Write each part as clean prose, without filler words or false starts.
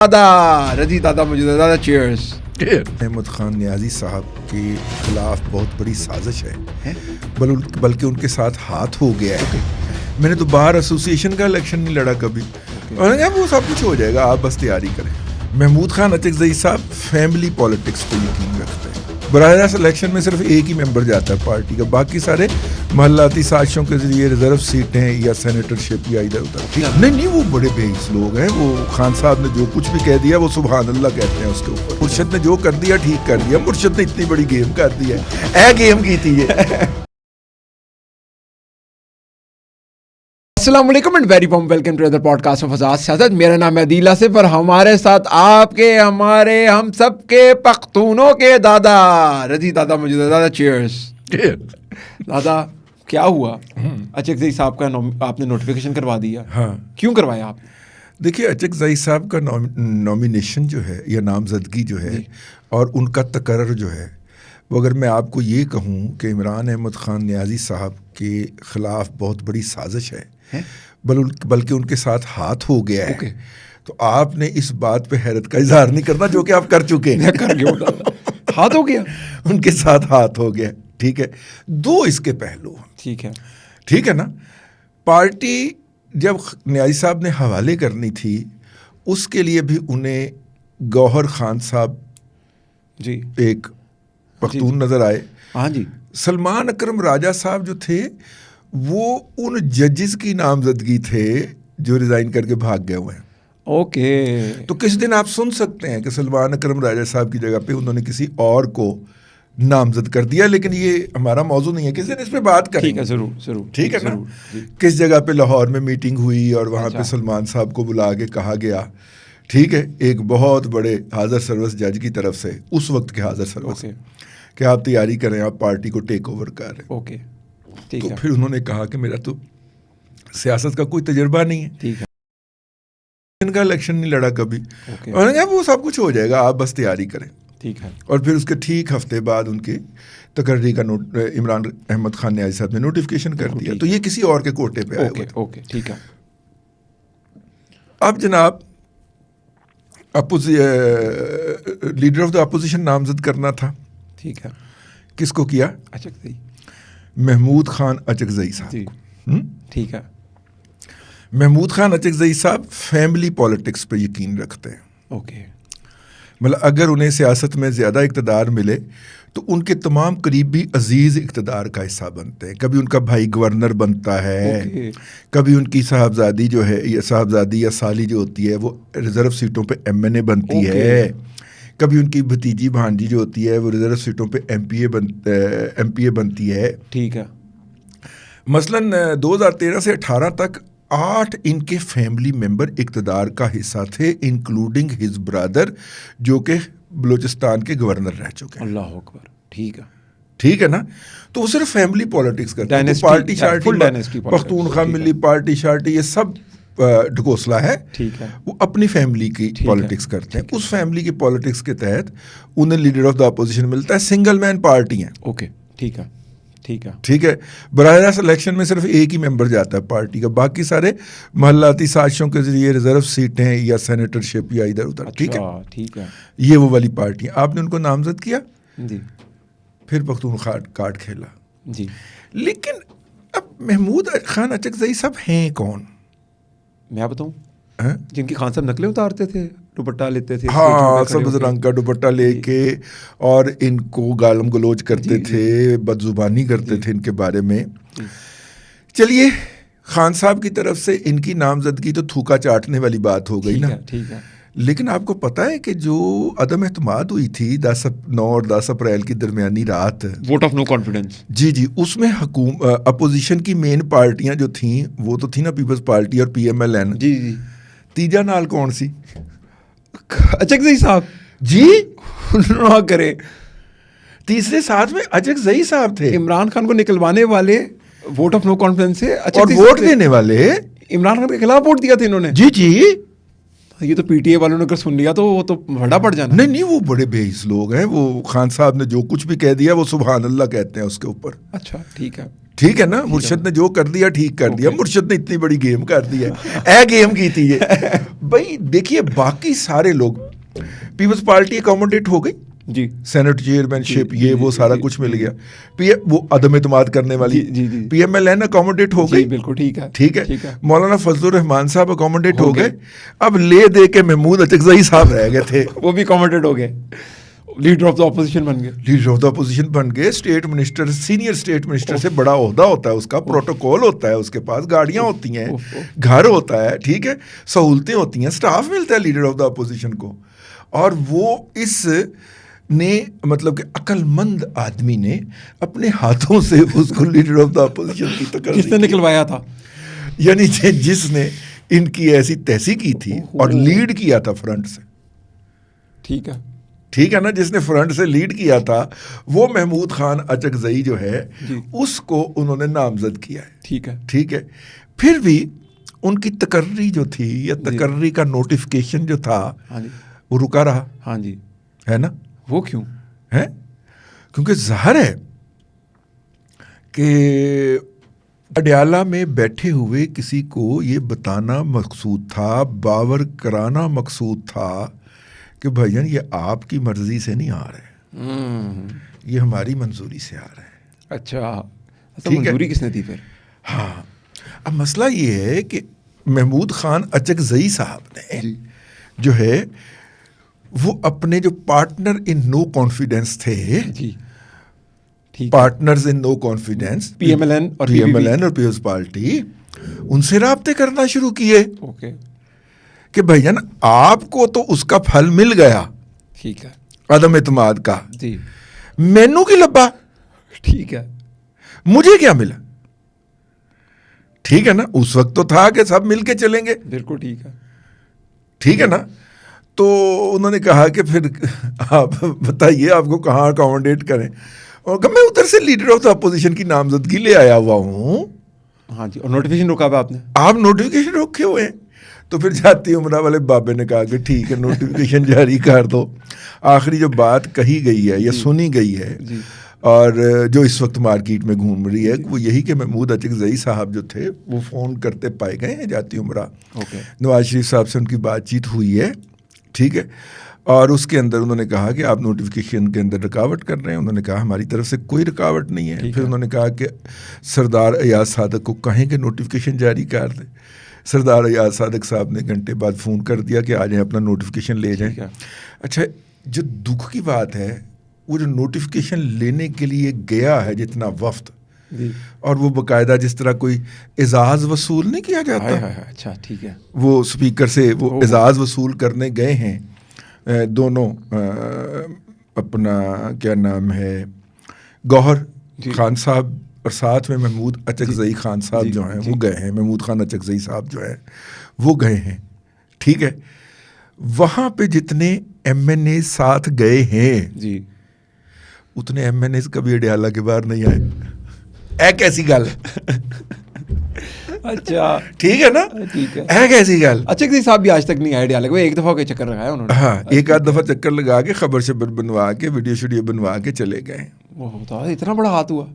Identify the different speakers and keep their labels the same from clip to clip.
Speaker 1: دادا رضی دادا موجود ہے. دادا چیئرز.
Speaker 2: احمد خان نیازی صاحب کے خلاف بہت بڑی سازش ہے, بلکہ ان کے ساتھ ہاتھ ہو گیا ہے. میں نے تو باہر ایسوسیشن کا الیکشن نہیں لڑا کبھی, انہوں نے کہا وہ سب کچھ ہو جائے گا, آپ بس تیاری کریں. محمود خان اچکزئی صاحب فیملی پالیٹکس پہ یقین رکھتے ہیں. براہ راست الیکشن میں صرف ایک ہی ممبر جاتا ہے پارٹی کا, باقی سارے محلاتی سازشوں کے ذریعے ریزرو سیٹیں یا سینیٹرشپ یا ادھر ادھر. نہیں وہ بڑے بےحس لوگ ہیں. وہ خان صاحب نے جو کچھ بھی کہہ دیا وہ سبحان اللہ کہتے ہیں اس کے اوپر. مرشد نے جو کر دیا ٹھیک کر دیا. مرشد نے اتنی بڑی گیم کر دی ہے, گیم کی تھی یہ.
Speaker 1: السلام علیکم and very warm welcome to other podcast of Azad Siyasat. میرا نام ہے عدیل آصف اور ہمارے ساتھ آپ کے ہمارے ہم سب کے پختونوں کے دادا رضی دادا موجود ہے. دادا چیئرز. دادا کیا ہوا؟ اچکزئی صاحب کا آپ نے نوٹیفیکیشن کروا دیا.
Speaker 2: ہاں,
Speaker 1: کیوں کروایا آپ نے؟
Speaker 2: دیکھیے اچکزئی صاحب کا نامینیشن جو ہے یا نامزدگی جو ہے اور ان کا تقرر جو ہے وہ, اگر میں آپ کو یہ کہوں کہ عمران احمد خان نیازی صاحب کے خلاف بہت بڑی سازش ہے, بلکہ ان کے ساتھ ہاتھ ہو گیا ہے, تو آپ نے اس بات پہ حیرت کا اظہار نہیں کرنا جو کہ آپ کر چکے ہیں.
Speaker 1: ہاتھ ہو گیا,
Speaker 2: ان کے ساتھ ہاتھ ہو گیا. ٹھیک ہے, دو اس کے پہلو. ٹھیک ہے نا. پارٹی جب نیازی صاحب نے حوالے کرنی تھی اس کے لیے بھی انہیں گوہر خان صاحب
Speaker 1: جی
Speaker 2: ایک پختون نظر آئے.
Speaker 1: ہاں جی.
Speaker 2: سلمان اکرم راجہ صاحب جو تھے وہ ان ججز کی نامزدگی تھے جو ریزائن کر کے بھاگ گئے ہوئے ہیں.
Speaker 1: اوکے.
Speaker 2: تو کس دن آپ سن سکتے ہیں کہ سلمان اکرم راجہ صاحب کی جگہ پہ انہوں نے کسی اور کو نامزد کر دیا, لیکن یہ ہمارا موضوع نہیں ہے. کس دن اس پہ بات کریں.
Speaker 1: ٹھیک ہے, ضرور.
Speaker 2: ٹھیک ہے نا. کس جگہ پہ لاہور میں میٹنگ ہوئی اور وہاں پہ سلمان صاحب کو بلا کے کہا گیا, ٹھیک ہے, ایک بہت بڑے حاضر سروس جج کی طرف سے, اس وقت کے حاضر سروس, کہ آپ تیاری کریں, آپ پارٹی کو ٹیک اوور کر رہے ہیں.
Speaker 1: اوکے.
Speaker 2: تو پھر انہوں نے کہا کہ میرا تو سیاست کا کوئی تجربہ نہیں ہے.
Speaker 1: ٹھیک ہے.
Speaker 2: ان کا الیکشن نہیں لڑا کبھی, انہوں نے کہا وہ سب کچھ ہو جائے گا, آپ بس تیاری کریں.
Speaker 1: ٹھیک ہے. اور
Speaker 2: پھر اس کے ٹھیک ہفتے بعد ان کی تقرری کا عمران احمد خان نیازی صاحب نے نوٹیفیکیشن کر دیا. تو یہ کسی اور کے کوٹے پہ آئے ہوئے.
Speaker 1: اوکے. ٹھیک ہے.
Speaker 2: اب جناب لیڈر آف دا اپوزیشن نامزد کرنا تھا.
Speaker 1: ٹھیک ہے.
Speaker 2: کس کو کیا؟
Speaker 1: اچکزئی.
Speaker 2: محمود خان اچکزئی صاحب.
Speaker 1: ٹھیک ہے.
Speaker 2: محمود خان اچکزئی صاحب فیملی پالیٹکس پہ یقین رکھتے ہیں.
Speaker 1: اوکے.
Speaker 2: مطلب اگر انہیں سیاست میں زیادہ اقتدار ملے تو ان کے تمام قریبی عزیز اقتدار کا حصہ بنتے ہیں. کبھی ان کا بھائی گورنر بنتا ہے, کبھی ان کی صاحبزادی جو ہے یا صاحبزادی یا سالی جو ہوتی ہے وہ ریزرو سیٹوں پہ MNA بنتی ہے, کبھی ان کی بھتیجی بھانجی جو ہوتی ہے وہ ریزرو سیٹوں پہ MPA بنتی ہے.
Speaker 1: ٹھیک ہے.
Speaker 2: مثلاً 2013 سے 18 تک 8 ان کے فیملی ممبر اقتدار کا حصہ تھے, انکلوڈنگ ہز برادر جو کہ بلوچستان کے گورنر رہ چکے ہیں.
Speaker 1: اللہ اکبر.
Speaker 2: ٹھیک ہے نا. تو وہ صرف فیملی پالیٹکس کرتے ہیں. پارٹی شارٹی, پختونخوا ملی پارٹی شارٹی, یہ سب ڈھکوسلا ہے.
Speaker 1: ٹھیک ہے.
Speaker 2: وہ اپنی فیملی کی پالیٹکس کرتے ہیں. اس فیملی کی پالیٹکس کے تحت انہیں لیڈر آف دا اپوزیشن ملتا ہے. سنگل مین پارٹی ہیں.
Speaker 1: اوکے. ٹھیک ہے.
Speaker 2: براہ راست الیکشن میں صرف ایک ہی ممبر جاتا ہے پارٹی کا, باقی سارے محلاتی سازشوں کے ذریعے ریزرو سیٹیں یا سینیٹرشپ یا ادھر ادھر.
Speaker 1: ٹھیک ہے.
Speaker 2: یہ وہ والی پارٹی ہے. آپ نے ان کو نامزد کیا
Speaker 1: جی,
Speaker 2: پھر پختونخوا کارڈ کھیلا
Speaker 1: جی.
Speaker 2: لیکن اب محمود خان اچکزئی صاحب ہیں کون؟
Speaker 1: میں بتاؤں, جن کی خان صاحب نقلیں اتارتے تھے, دوپٹہ لیتے تھے,
Speaker 2: ہاں, سبز رنگ کا دوپٹہ لے کے, اور ان کو گالم گلوچ کرتے تھے, بد زبانی کرتے تھے ان کے بارے میں. چلیے, خان صاحب کی طرف سے ان کی نامزدگی تو تھوکا چاٹنے والی بات ہو گئی نا.
Speaker 1: ٹھیک ہے.
Speaker 2: لیکن آپ کو پتا ہے کہ جو عدم اعتماد ہوئی تھی 9 اور 10 اپریل کی درمیانی رات,
Speaker 1: ووٹ آف نو کانفیڈنس,
Speaker 2: جی, اس میں اپوزیشن کی مین پارٹیاں جو تھیں وہ تو تھی نا پیپلز پارٹی اور PMLN.
Speaker 1: جی.
Speaker 2: تیجا نال کون سی؟
Speaker 1: اچکزئی صاحب.
Speaker 2: جی
Speaker 1: نہ کرے.
Speaker 2: تیسرے ساتھ میں اچکزئی صاحب تھے.
Speaker 1: عمران خان کو نکلوانے والے ووٹ آف نو کانفیڈنس سے,
Speaker 2: اور ووٹ دینے والے
Speaker 1: عمران خان کے خلاف ووٹ دیا تھا انہوں نے.
Speaker 2: جی.
Speaker 1: یہ تو پی ٹی اے والوں نے اگر سن لیا تو وہ تو بڑا پڑ جانا.
Speaker 2: نہیں وہ بڑے بےحیث لوگ ہیں. وہ خان صاحب نے جو کچھ بھی کہہ دیا وہ سبحان اللہ کہتے ہیں اس کے اوپر.
Speaker 1: اچھا
Speaker 2: ٹھیک ہے نا. مرشد نے جو کر دیا ٹھیک کر دیا. مرشد نے اتنی بڑی گیم کر دی ہے. گیم کی تھی یہ بھائی. دیکھیے باقی سارے لوگ پیپلز پارٹی اکوموڈیٹ ہو گئی
Speaker 1: جی,
Speaker 2: سینٹ چیئرمین شپ یہ وہ سارا کچھ مل گیا. وہ عدم اعتماد کرنے والی P M L N accommodate ہو گئی.
Speaker 1: بالکل
Speaker 2: ٹھیک ہے. مولانا فضل الرحمان صاحب اکوموڈیٹ ہو گئے. اب لے دے کے محمود اچکزئی صاحب رہ گئے تھے,
Speaker 1: وہ بھی اکوموڈیٹ ہو گئے. لیڈر آف دا اپوزیشن
Speaker 2: بن گئے. State minister, senior state minister سے بڑا عہدہ ہوتا ہے اس کا, پروٹوکول ہوتا ہے اس کے پاس, گاڑیاں ہوتی ہیں, گھر ہوتا ہے, ٹھیک ہے, سہولتیں ہوتی ہیں, سٹاف ملتا ہے لیڈر آف دا اپوزیشن کو. اور وہ اس نے مطلب کہ عقل مند آدمی نے اپنے ہاتھوں سے اس کو لیڈر آف دا اپوزیشن کی تقرری,
Speaker 1: جس نے نکلوایا تھا,
Speaker 2: یعنی جس نے ان کی ایسی تیسی کی تھی اور لیڈ کیا تھا فرنٹ سے. ٹھیک ہے نا. جس نے فرنٹ سے لیڈ کیا تھا وہ محمود خان اچکزئی جو ہے اس کو انہوں نے نامزد کیا ہے. ٹھیک ہے. پھر بھی ان کی تقرری جو تھی یا تقرری کا نوٹیفکیشن جو تھا وہ رکا رہا.
Speaker 1: ہاں جی,
Speaker 2: ہے نا.
Speaker 1: وہ کیوں
Speaker 2: ہے؟ کیونکہ ظاہر ہے کہ اڈیالہ میں بیٹھے ہوئے کسی کو یہ بتانا مقصود تھا, باور کرانا مقصود تھا کہ بھائی جان یہ آپ کی مرضی سے نہیں آ رہے, یہ ہماری منظوری سے آ رہے ہیں.
Speaker 1: اچھا, منظوری کس نے دی پھر؟
Speaker 2: ہاں, اب مسئلہ یہ ہے کہ محمود خان اچکزئی صاحب نے جو ہے وہ اپنے جو پارٹنر ان نو کانفیڈنس تھے, partners in no confidence,
Speaker 1: P M L N اور
Speaker 2: پیپلز پارٹی, ان سے رابطے کرنا شروع کیے کہ بھائی جان آپ کو تو اس کا پھل مل گیا,
Speaker 1: ٹھیک ہے,
Speaker 2: عدم اعتماد کا,
Speaker 1: جی,
Speaker 2: مینو کی لبا,
Speaker 1: ٹھیک ہے,
Speaker 2: مجھے کیا ملا. ٹھیک ہے نا. اس وقت تو تھا کہ سب مل کے چلیں گے.
Speaker 1: بالکل
Speaker 2: ٹھیک ہے نا. تو انہوں نے کہا کہ پھر آپ بتائیے آپ کو کہاں اکوموڈیٹ کریں, اور کہ میں ادھر سے لیڈر آف دا اپوزیشن کی نامزدگی لے آیا ہوا ہوں.
Speaker 1: ہاں جی, اور نوٹیفیکیشن روکا ہوا آپ نے.
Speaker 2: آپ نوٹیفیکیشن روکے ہوئے ہیں. تو پھر جاتی عمرہ والے بابے نے کہا کہ ٹھیک ہے نوٹیفیکیشن جاری کر دو. آخری جو بات کہی گئی ہے یا سنی گئی ہے اور جو اس وقت مارکیٹ میں گھوم رہی ہے وہ یہی کہ محمود اچکزئی صاحب جو تھے وہ فون کرتے پائے گئے ہیں جاتی عمرہ. نواز شریف صاحب سے ان کی بات چیت ہوئی ہے. ٹھیک ہے. اور اس کے اندر انہوں نے کہا کہ آپ نوٹیفیکیشن کے اندر رکاوٹ کر رہے ہیں. انہوں نے کہا ہماری طرف سے کوئی رکاوٹ نہیں ہے. پھر انہوں نے کہا کہ سردار ایاز صادق کو کہیں کہ نوٹیفیکیشن جاری کر دیں. سردار ایاز صادق صاحب نے گھنٹے بعد فون کر دیا کہ آ جائیں اپنا نوٹیفیکیشن لے جائیں. اچھا, جو دکھ کی بات ہے وہ جو نوٹیفیکیشن لینے کے لیے گیا ہے جتنا وفد, اور وہ باقاعدہ جس طرح کوئی اعزاز وصول نہیں کیا جاتا.
Speaker 1: اچھا, ٹھیک ہے.
Speaker 2: وہ اسپیکر سے وہ اعزاز وصول کرنے گئے ہیں دونوں, اپنا کیا نام ہے, گوہر خان صاحب اور ساتھ میں محمود اچکزئی خان صاحب جو ہیں وہ گئے ہیں. محمود خان اچکزئی صاحب جو ہیں وہ گئے ہیں. ٹھیک ہے. وہاں پہ جتنے ایم این اے ساتھ گئے ہیں اتنے ایم این اے کبھی اڈیالہ کے باہر نہیں آئے. کیسی گل.
Speaker 1: اچھا,
Speaker 2: ٹھیک ہے نا.
Speaker 1: ٹھیک ہے.
Speaker 2: کیسی گل.
Speaker 1: اچکزئی صاحب بھی آج تک نہیں آئے اڈیالہ کو, ایک دفعہ کے چکر لگایا انہوں نے.
Speaker 2: ہاں, ایک آدھ دفعہ چکر لگا کے خبر شبر بنوا کے ویڈیو شیڈیو بنوا کے چلے گئے.
Speaker 1: وہ ہوتا ہے اتنا بڑا ہاتھ ہوا.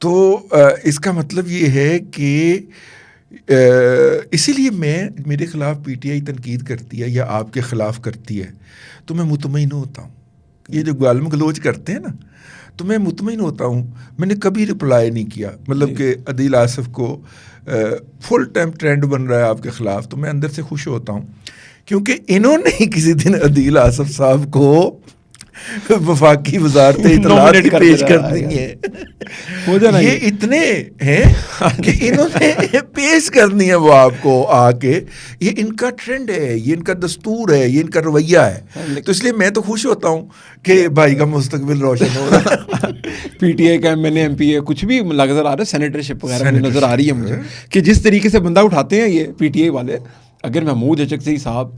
Speaker 2: تو اس کا مطلب یہ ہے کہ اسی لیے میرے خلاف پی ٹی آئی تنقید کرتی ہے یا آپ کے خلاف کرتی ہے تو میں مطمئن ہوتا ہوں. یہ جو گالم گلوچ کرتے ہیں نا تو میں مطمئن ہوتا ہوں. میں نے کبھی رپلائی نہیں کیا, مطلب کہ عدیل آصف کو فل ٹائم ٹرینڈ بن رہا ہے آپ کے خلاف, تو میں اندر سے خوش ہوتا ہوں کیونکہ انہوں نے کسی دن عدیل آصف صاحب کو وفاقی وزارت اطلاعات کی پیش کرنی ہے. یہ اتنے ہیں کہ انہوں نے پیش کرنی ہے وہ آپ کو آ کے. یہ ان کا ٹرینڈ ہے, یہ ان کا دستور ہے, یہ ان کا رویہ ہے. تو اس لیے میں تو خوش ہوتا ہوں کہ بھائی کا مستقبل روشن ہو رہا ہے.
Speaker 1: پی ٹی آئی کا M N A M P A کچھ بھی نظر آ رہا ہے, سینیٹرشپ وغیرہ نظر آ رہی ہے مجھے کہ جس طریقے سے بندہ اٹھاتے ہیں یہ پی ٹی آئی والے. اگر محمود اچکزئی صاحب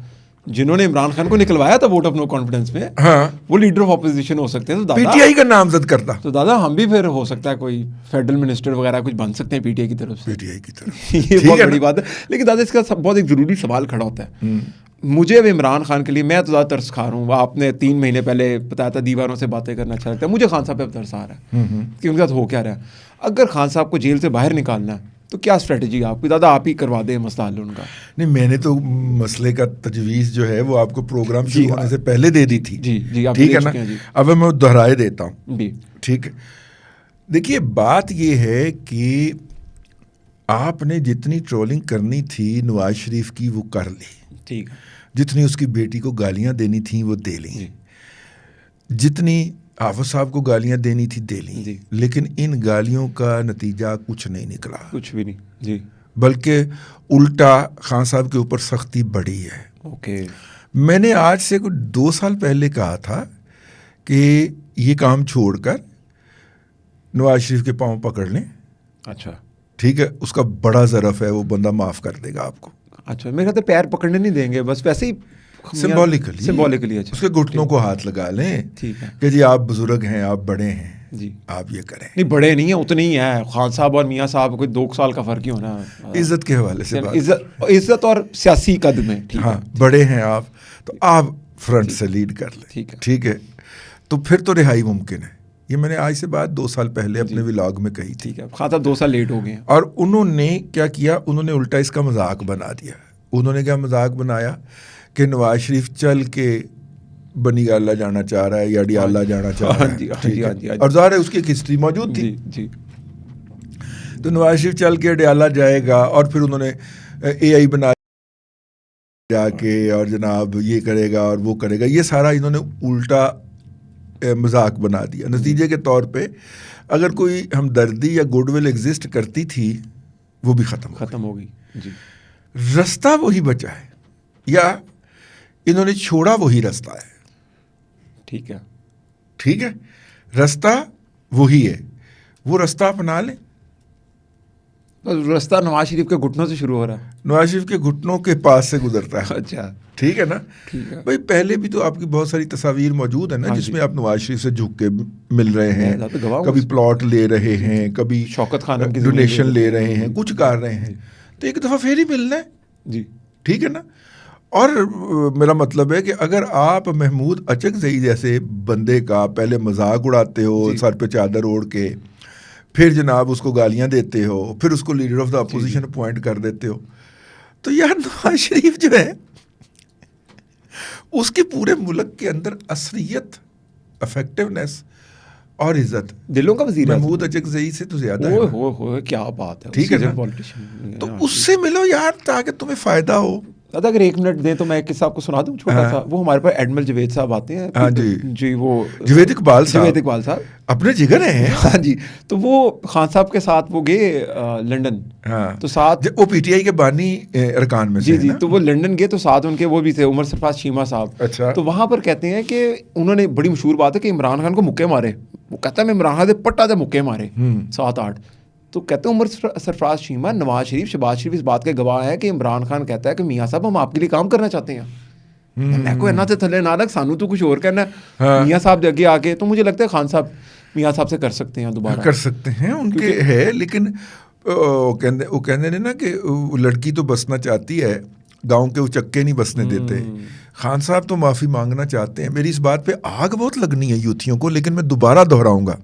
Speaker 1: جنہوں نے عمران خان کو نکلوایا تھا ووٹ آف نو کانفیڈنس میں, وہ لیڈر آف اپوزیشن ہو سکتے ہیں تو
Speaker 2: پی ٹی آئی کا نامزد کرتا,
Speaker 1: تو دادا ہم بھی پھر ہو سکتا ہے کوئی فیڈرل منسٹر وغیرہ کچھ بن سکتے ہیں پی ٹی آئی کی طرف سے.
Speaker 2: پی ٹی آئی کی طرف
Speaker 1: یہ بہت بڑی بات ہے. لیکن دادا اس کا بہت ایک ضروری سوال کھڑا ہوتا ہے. مجھے اب عمران خان کے لیے میں تو زیادہ ترس کھا رہا ہوں. آپ نے 3 مہینے پہلے بتایا تھا دیواروں سے باتیں کرنا اچھا لگتا ہے. مجھے خان صاحب پہ اب ترس آ رہا ہے کہ ان کے ساتھ ہو کیا رہا ہے. اگر خان صاحب کو جیل سے باہر نکالنا ہے تو کیا اسٹریٹجی ہے آپ کی؟ دادا آپ ہی کروا دیں مسئلہ حل ان کا.
Speaker 2: نہیں, میں نے تو مسئلے کا تجویز جو ہے وہ آپ کو پروگرام شروع ہونے سے پہلے دے دی تھی.
Speaker 1: جی جی,
Speaker 2: ٹھیک ہے نا. اب میں دہرائے دیتا ہوں.
Speaker 1: جی
Speaker 2: ٹھیک ہے. دیکھیے بات یہ ہے کہ آپ نے جتنی ٹرولنگ کرنی تھی نواز شریف کی وہ کر لی.
Speaker 1: ٹھیک.
Speaker 2: جتنی اس کی بیٹی کو گالیاں دینی تھیں وہ دے لیں. جتنی حافظ صاحب کو گالیاں دینی تھی دے لیں. لیکن ان گالیوں کا نتیجہ کچھ نہیں نکلا.
Speaker 1: کچھ بھی نہیں. جی.
Speaker 2: بلکہ الٹا خان صاحب کے اوپر سختی بڑھی ہے.
Speaker 1: اوکے.
Speaker 2: میں نے آج سے کوئی 2 سال پہلے کہا تھا کہ یہ کام چھوڑ کر نواز شریف کے پاؤں پکڑ لیں.
Speaker 1: اچھا
Speaker 2: ٹھیک ہے, اس کا بڑا ظرف ہے, وہ بندہ معاف کر دے گا آپ کو.
Speaker 1: اچھا, میرے خیال پیر پکڑنے نہیں دیں گے, بس ویسے ہی
Speaker 2: سمبولیکلی اس کے گھٹنوں کو ہاتھ لگا لیں.
Speaker 1: ٹھیک ہے
Speaker 2: کہ جی آپ بزرگ ہیں, آپ بڑے ہیں,
Speaker 1: جی
Speaker 2: آپ یہ کریں.
Speaker 1: نہیں بڑے نہیں ہیں, اتنے ہی ہیں. خان صاحب اور میاں صاحب کوئی 2 سال کا فرق ہی ہونا.
Speaker 2: عزت کے حوالے سے
Speaker 1: عزت اور سیاسی قد میں.
Speaker 2: ہاں, بڑے ہیں آپ تو آپ فرنٹ سے لیڈ کر لیں. ٹھیک ہے, تو پھر تو رہائی ممکن ہے. یہ میں نے آج سے بات 2 سال پہلے اپنے ولاگ میں کہی تھی.
Speaker 1: خان صاحب 2 سال لیٹ ہو گئے ہیں.
Speaker 2: اور انہوں نے کیا کیا, انہوں نے الٹا اس کا مذاق بنا دیا. انہوں نے کیا مذاق بنایا کہ نواز شریف چل کے بنی گالہ جانا چاہ رہا ہے یا ڈیالہ جانا چاہ رہا ہے, اور ظاہر ہے اس کی ایک ہسٹری موجود تھی.
Speaker 1: جی.
Speaker 2: تو نواز شریف چل کے ڈیالہ جائے گا اور پھر انہوں نے اے آئی بنا جا کے اور جناب یہ کرے گا اور وہ کرے گا. یہ سارا انہوں نے الٹا مذاق بنا دیا. نتیجے کے طور پہ اگر کوئی ہمدردی یا گڈ ول ایگزسٹ کرتی تھی وہ بھی ختم
Speaker 1: ہو گئی. جی.
Speaker 2: رستہ وہی بچا ہے, یا انہوں نے چھوڑا وہی رستہ ہے.
Speaker 1: ٹھیک ہے.
Speaker 2: ٹھیک ہے, رستہ وہی ہے, وہ رستہ اپنا لیں.
Speaker 1: رستہ نواز شریف کے گھٹنوں سے شروع ہو رہا ہے.
Speaker 2: نواز شریف کے گھٹنوں کے پاس سے گزرتا ہے.
Speaker 1: اچھا
Speaker 2: ٹھیک ہے نا. بھائی پہلے بھی تو آپ کی بہت ساری تصاویر موجود ہیں نا جس میں آپ نواز شریف سے جھک کے مل رہے ہیں, کبھی پلاٹ لے رہے ہیں, کبھی
Speaker 1: شوکت خانم کی
Speaker 2: ڈونیشن لے رہے ہیں, کچھ کر رہے ہیں. تو ایک دفعہ پھر ہی ملنا ہے.
Speaker 1: جی
Speaker 2: ٹھیک ہے نا. اور میرا مطلب ہے کہ اگر آپ محمود اچکزئی جیسے بندے کا پہلے مذاق اڑاتے ہو سر پہ چادر اوڑھ کے, پھر جناب اس کو گالیاں دیتے ہو, پھر اس کو leader of the opposition appoint کر دیتے ہو, تو یار نواز شریف جو ہے اس کے پورے ملک کے اندر عصریت, افیکٹونیس اور عزت
Speaker 1: دلوں کا وزیر
Speaker 2: محمود اچکزئی سے تو زیادہ ہے.
Speaker 1: کیا بات ہے.
Speaker 2: ٹھیک ہے نا. تو اس سے ملو یار تاکہ تمہیں فائدہ ہو.
Speaker 1: اگر 1 منٹ دیں تو میں ایک قصہ آپ کو سنا دوں چھوٹا سا. وہ ہمارے پاس ایڈمل جوید صاحب آتے ہیں.
Speaker 2: ہاں جی,
Speaker 1: وہ
Speaker 2: جوید اقبال
Speaker 1: صاحب
Speaker 2: اپنے جگر ہیں.
Speaker 1: ہاں جی. تو وہ خان صاحب کے ساتھ وہ گئے لنڈن. تو ساتھ
Speaker 2: وہ پی ٹی آئی کے بانی ارکان میں
Speaker 1: جی. تو وہ لنڈن گئے تو ساتھ ان کے وہ بھی تھے عمر سرفراز چیمہ صاحب.
Speaker 2: اچھا.
Speaker 1: تو وہاں پر کہتے ہیں کہ انہوں نے بڑی مشہور بات ہے کہ عمران خان کو مکے مارے. وہ کہتا ہے میں عمران خان سے پٹا دے مکے مارے 7-8. تو کہتے ہیں عمر سرفراز چیمہ, نواز شریف, شہباز شریف اس بات کے گواہ ہیں کہ عمران خان کہتا ہے کہ میاں صاحب ہم آپ کے لیے کام کرنا چاہتے ہیں. میں کو اینا سے تھلے نہ لگ, سانو تو کچھ اور کرنا ہے. میاں صاحب آگے آ کے تو مجھے لگتا ہے خان صاحب میاں صاحب سے کر سکتے ہیں, دوبارہ
Speaker 2: کر سکتے ہیں. ان کے ہے, لیکن وہ کہتے ہیں نا کہ لڑکی تو بسنا چاہتی ہے, گاؤں کے وہ چکے نہیں بسنے دیتے. خان صاحب تو معافی مانگنا چاہتے ہیں. میری اس بات پہ آگ بہت لگنی ہے یوتھیوں کو, لیکن میں دوبارہ دہراؤں گا,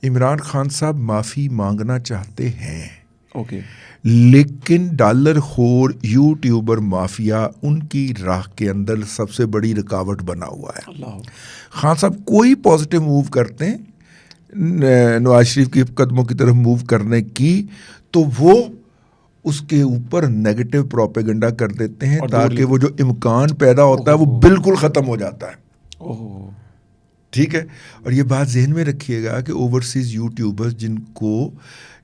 Speaker 2: عمران خان صاحب معافی مانگنا چاہتے ہیں.
Speaker 1: اوکے.
Speaker 2: لیکن ڈالر خور یوٹیوبر مافیا ان کی راہ کے اندر سب سے بڑی رکاوٹ بنا ہوا ہے. خان صاحب کوئی پازیٹیو موو کرتے ہیں نواز شریف کے قدموں کی طرف موو کرنے کی, تو وہ اس کے اوپر نیگیٹو پروپیگنڈا کر دیتے ہیں تاکہ وہ جو امکان پیدا ہوتا ہے وہ بالکل ختم ہو جاتا ہے. ٹھیک ہے. اور یہ بات ذہن میں رکھیے گا کہ اوورسیز یوٹیوبرز جن کو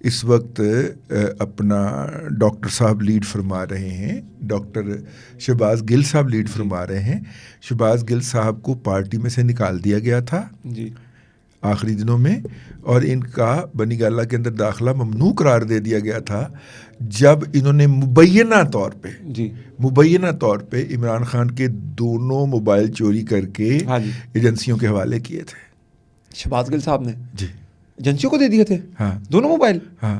Speaker 2: اس وقت اپنا ڈاکٹر صاحب لیڈ فرما رہے ہیں, ڈاکٹر شہباز گل صاحب لیڈ فرما رہے ہیں. شہباز گل صاحب کو پارٹی میں سے نکال دیا گیا تھا
Speaker 1: جی
Speaker 2: آخری دنوں میں, اور ان کا بنی گالہ کے اندر داخلہ ممنوع قرار دے دیا گیا تھا جب انہوں نے مبینہ طور پہ عمران خان کے 2 موبائل چوری کر کے ایجنسیوں کے حوالے کیے تھے.
Speaker 1: شہباز گل صاحب نے
Speaker 2: جی
Speaker 1: ایجنسیوں کو دے دیے تھے.
Speaker 2: ہاں
Speaker 1: 2 موبائل.
Speaker 2: ہاں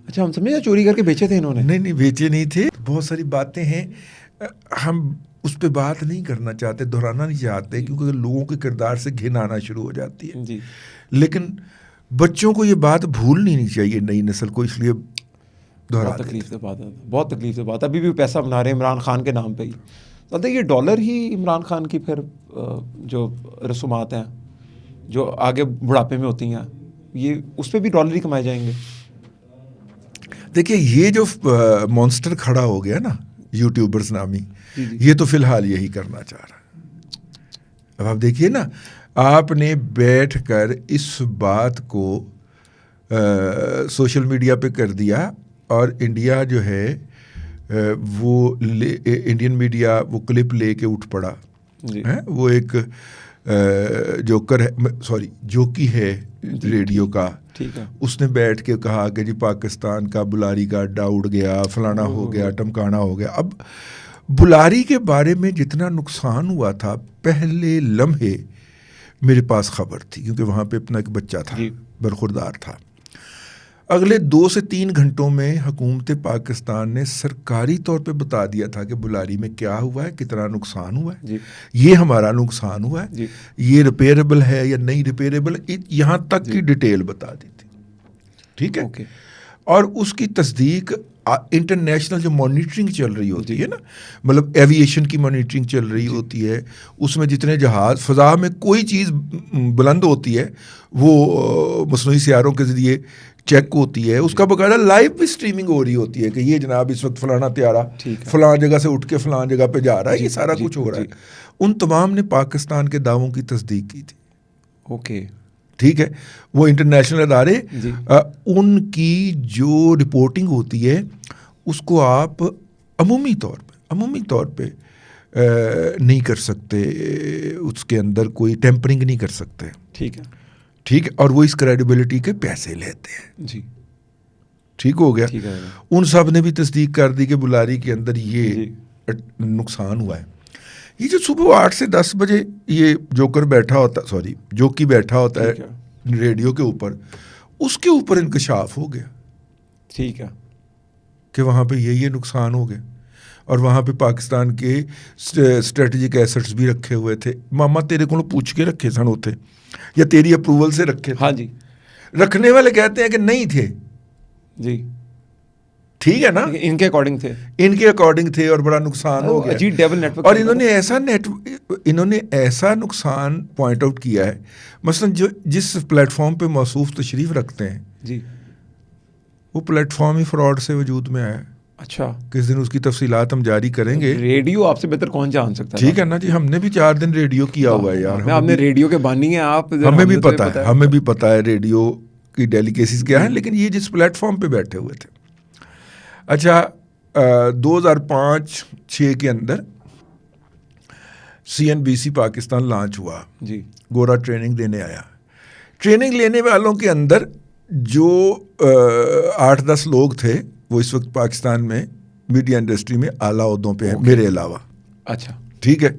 Speaker 1: اچھا, ہم سمجھے چوری کر کے بیچے تھے انہوں نے.
Speaker 2: نہیں بیچے نہیں تھے. بہت ساری باتیں ہیں, ہم اس پہ بات نہیں کرنا چاہتے, دہرانا نہیں چاہتے, کیونکہ لوگوں کے کردار سے گھن آنا شروع ہو جاتی ہے.
Speaker 1: جی.
Speaker 2: لیکن بچوں کو یہ بات بھولنی نہیں چاہیے, نئی نسل کو, اس لیے
Speaker 1: بہت تکلیف سے بات ہے, بہت تکلیف سے بات ہے. ابھی بھی پیسہ بنا رہے ہیں عمران خان کے نام پہ ہی. تو یہ ڈالر ہی عمران خان کی پھر جو رسومات ہیں جو آگے بڑھاپے میں ہوتی ہیں, یہ اس پہ بھی ڈالر ہی کمائے جائیں گے.
Speaker 2: دیکھیے یہ جو مانسٹر کھڑا ہو گیا نا یوٹیوبرز نامی, یہ تو فی الحال یہی کرنا چاہ رہا ہے. اب آپ دیکھیے نا, آپ نے بیٹھ کر اس بات کو سوشل میڈیا پہ کر دیا, اور انڈیا جو ہے وہ انڈین میڈیا وہ کلپ لے کے اٹھ پڑا. وہ ایک جوکر ہے, سوری جوکی ہے ریڈیو کا, اس نے بیٹھ کے کہا کہ جی پاکستان کا بلاری کا اڈا اڑ گیا, فلانا ہو گیا, ٹمکانا ہو گیا. اب بلاری کے بارے میں جتنا نقصان ہوا تھا پہلے لمحے میرے پاس خبر تھی, کیونکہ وہاں پہ اپنا ایک بچہ تھا, برخوردار تھا. اگلے 2 سے 3 گھنٹوں میں حکومت پاکستان نے سرکاری طور پہ بتا دیا تھا کہ بلاری میں کیا ہوا ہے, کتنا نقصان ہوا ہے, یہ ہمارا نقصان ہوا ہے, یہ ریپیریبل ہے یا نہیں ریپیریبل, یہاں تک کی ڈیٹیل بتا دی تھی. ٹھیک ہے. اور اس کی تصدیق انٹرنیشنل جو مانیٹرنگ چل رہی ہوتی ہے نا, مطلب ایویشن کی مانیٹرنگ چل رہی ہوتی ہے, اس میں جتنے جہاز فضا میں کوئی چیز بلند ہوتی ہے وہ مصنوعی سیاروں کے ذریعے چیک ہوتی ہے, اس کا باقاعدہ لائیو بھی اسٹریمنگ ہو رہی ہوتی ہے کہ یہ جناب اس وقت فلانا طیارہ فلاں جگہ سے اٹھ کے فلاں جگہ پہ جا رہا ہے, یہ سارا کچھ ہو رہا ہے. ان تمام نے پاکستان کے دعووں کی تصدیق کی تھی.
Speaker 1: اوکے
Speaker 2: ٹھیک ہے. وہ انٹرنیشنل ادارے ان کی جو رپورٹنگ ہوتی ہے اس کو آپ عمومی طور پہ نہیں کر سکتے, اس کے اندر کوئی ٹیمپرنگ نہیں کر سکتے.
Speaker 1: ٹھیک ہے.
Speaker 2: ٹھیک ہے. اور وہ اس کریڈیبلٹی کے پیسے لیتے ہیں.
Speaker 1: جی
Speaker 2: ٹھیک ہو گیا. ان سب نے بھی تصدیق کر دی کہ بلاری کے اندر یہ نقصان ہوا ہے. یہ جو صبح 8 سے 10 بجے یہ جوکی بیٹھا ہوتا ہے ریڈیو کے اوپر, اس کے اوپر انکشاف ہو گیا.
Speaker 1: ٹھیک ہے.
Speaker 2: کہ وہاں پہ یہ نقصان ہو گیا, اور وہاں پہ پاکستان کے اسٹریٹجک ایسٹس بھی رکھے ہوئے تھے. ماما تیرے کو پوچھ کے رکھے سن ہوتے یا تیری اپروول سے رکھے تھے؟
Speaker 1: ہاں جی.
Speaker 2: رکھنے والے کہتے ہیں کہ نہیں تھے.
Speaker 1: جی
Speaker 2: ٹھیک ہے نا,
Speaker 1: ان کے
Speaker 2: اکارڈنگ تھے, اور بڑا نقصان ہو گیا. اور انہوں نے ایسا نقصان پوائنٹ آؤٹ کیا ہے, مثلا جس پلیٹ فارم پہ موصوف تشریف رکھتے ہیں
Speaker 1: جی
Speaker 2: وہ پلیٹ فارم ہی فراڈ سے وجود میں آیا.
Speaker 1: اچھا.
Speaker 2: کس دن اس کی تفصیلات ہم جاری کریں گے.
Speaker 1: ریڈیو آپ سے بہتر کون جان سکتا ہے.
Speaker 2: ٹھیک ہے نا جی, ہم نے بھی 4 دن ریڈیو کیا ہوا ہے یار.
Speaker 1: آپ نے ریڈیو کے بانی ہیں آپ,
Speaker 2: ہمیں بھی پتا ہے ریڈیو کی ڈیلیکیسیز کیا ہیں. لیکن یہ جس پلیٹ فارم پہ بیٹھے ہوئے تھے, اچھا 2005-06 کے اندر CNBC پاکستان لانچ ہوا.
Speaker 1: جی.
Speaker 2: گورا ٹریننگ دینے آیا. ٹریننگ لینے والوں کے اندر جو 8-10 لوگ تھے وہ اس وقت پاکستان میں میڈیا انڈسٹری میں اعلیٰ عہدوں پہ ہیں, میرے علاوہ.
Speaker 1: اچھا.
Speaker 2: ٹھیک ہے.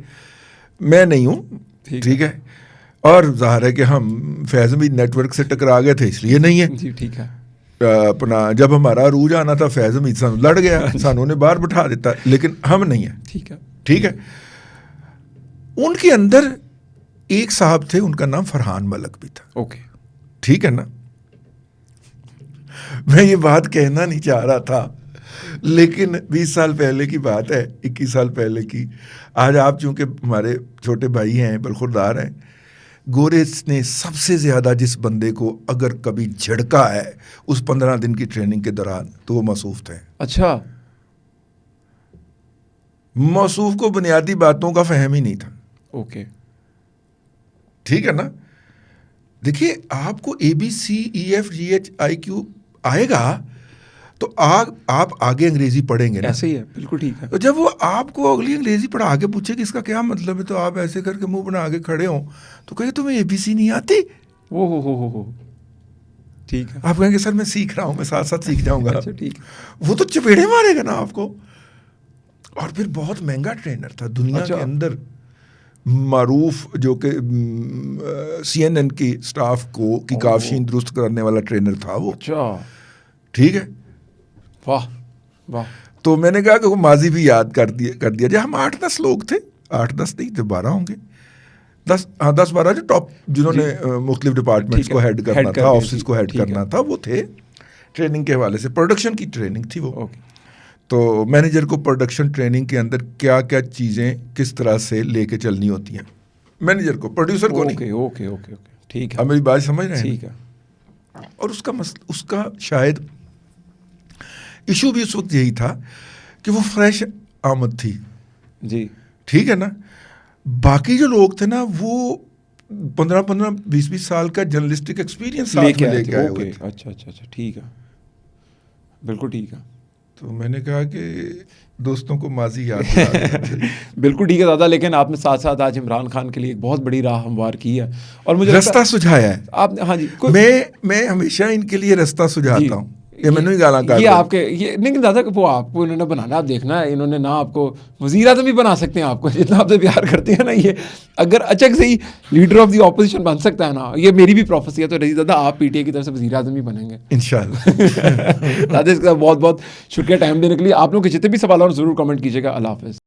Speaker 2: میں نہیں ہوں. ٹھیک ہے. اور ظاہر ہے کہ ہم فیض امید نیٹ ورک سے ٹکرا گئے تھے, اس لیے نہیں ہے.
Speaker 1: جی ٹھیک ہے.
Speaker 2: اپنا جب ہمارا عروج آنا تھا فیض امید سانو لڑ گیا, سانو نے باہر بٹھا دیتا, لیکن ہم نہیں ہیں.
Speaker 1: ٹھیک ہے.
Speaker 2: ٹھیک ہے. ان کے اندر ایک صاحب تھے, ان کا نام فرحان ملک بھی تھا.
Speaker 1: اوکے.
Speaker 2: ٹھیک ہے نا. میں یہ بات کہنا نہیں چاہ رہا تھا, لیکن 20 سال پہلے کی بات ہے, 21 سال پہلے کی. آج آپ چونکہ ہمارے چھوٹے بھائی ہیں, برخوردار ہیں, گورے نے سب سے زیادہ جس بندے کو اگر کبھی جھڑکا ہے اس 15 دن کی ٹریننگ کے دوران تو وہ موصوف تھے.
Speaker 1: اچھا.
Speaker 2: موصوف کو بنیادی باتوں کا فہم ہی نہیں تھا.
Speaker 1: اوکے.
Speaker 2: ٹھیک ہے نا. دیکھیے آپ کو ABCEFGHIQ آئے گا تو آپ آگے انگریزی پڑھیں گے نا.
Speaker 1: ایسے ہی ہے, بالکل ٹھیک ہے.
Speaker 2: تو جب وہ آپ کو اگلی انگریزی پڑھا آگے پوچھے کہ اس کا کیا مطلب ہے, تو آپ ایسے کر کے منہ بنا آگے کھڑے ہوں تو کہیں تمہیں ABC نہیں آتی.
Speaker 1: ہو ٹھیک ہے.
Speaker 2: آپ کہیں گے سر میں سیکھ رہا ہوں, میں ساتھ ساتھ سیکھ جاؤں گا.
Speaker 1: اچھا ٹھیک.
Speaker 2: وہ تو چپیڑے مارے گا نا آپ کو. اور پھر بہت مہنگا ٹرینر تھا دنیا کے اندر, معروف, جو کہ CNN کی سٹاف کی کافشین درست کرنے والا ٹرینر تھا وہ.
Speaker 1: اچھا.
Speaker 2: ٹھیک ہے.
Speaker 1: واہ واہ.
Speaker 2: تو میں نے کہا کہ وہ ماضی بھی یاد کر دیا جائے. ہم 8-10 لوگ تھے, 8-10 نہیں تھے, 12 ہوں گے, 10-12 جو ٹاپ جنہوں نے مختلف ڈپارٹمنٹس کو ہیڈ کرنا تھا, آفسز کو ہیڈ کرنا تھا, وہ تھے. ٹریننگ کے حوالے سے پروڈکشن کی ٹریننگ تھی وہ. تو مینیجر کو پروڈکشن ٹریننگ کے اندر کیا کیا چیزیں کس طرح سے لے کے چلنی ہوتی ہیں, مینیجر کو, پروڈیوسر کو نہیں.
Speaker 1: اوکے ٹھیک ہے,
Speaker 2: اب میری بات سمجھ رہے ہیں.
Speaker 1: ٹھیک ہے.
Speaker 2: اور اس کا شاید ایشو بھی اس وقت یہی تھا کہ وہ فریش آمد تھی.
Speaker 1: جی
Speaker 2: ٹھیک ہے نا. باقی جو لوگ تھے نا وہ 15-20 سال کا جرنلسٹک ایکسپیرینس لے کے آئے ہوئے تھے.
Speaker 1: اچھا ٹھیک ہے, بالکل ٹھیک ہے.
Speaker 2: تو میں نے کہا کہ دوستوں کو ماضی یاد دلا.
Speaker 1: بالکل ٹھیک ہے دادا, لیکن آپ نے ساتھ ساتھ آج عمران خان کے لیے ایک بہت بڑی راہ ہموار کی ہے اور مجھے
Speaker 2: رستہ سجھایا ہے
Speaker 1: آپ نے. ہاں جی,
Speaker 2: میں ہمیشہ ان کے لیے رستہ سجھاتا ہوں. یہ میں نے گالاں
Speaker 1: یہ آپ کے یہ نہیں دادا, وہ آپ کو انہوں نے بنانا, آپ دیکھنا ہے انہوں نے نہ آپ کو وزیر اعظم بھی بنا سکتے ہیں آپ کو, جتنا آپ سے پیار کرتے ہیں نا, یہ اگر اچک سے ہی لیڈر آف دی اپوزیشن بن سکتا ہے نا, یہ میری بھی پروفیسی ہے, تو رضی دادا آپ پی ٹی اے کی طرف سے وزیر اعظم بھی بنیں گے
Speaker 2: انشاءاللہ.
Speaker 1: دادا اس کا بہت بہت شکریہ ٹائم دینے کے لیے. آپ لوگ کے جتنے بھی سوال اور ضرور کمنٹ کیجیے گا. اللہ حافظ.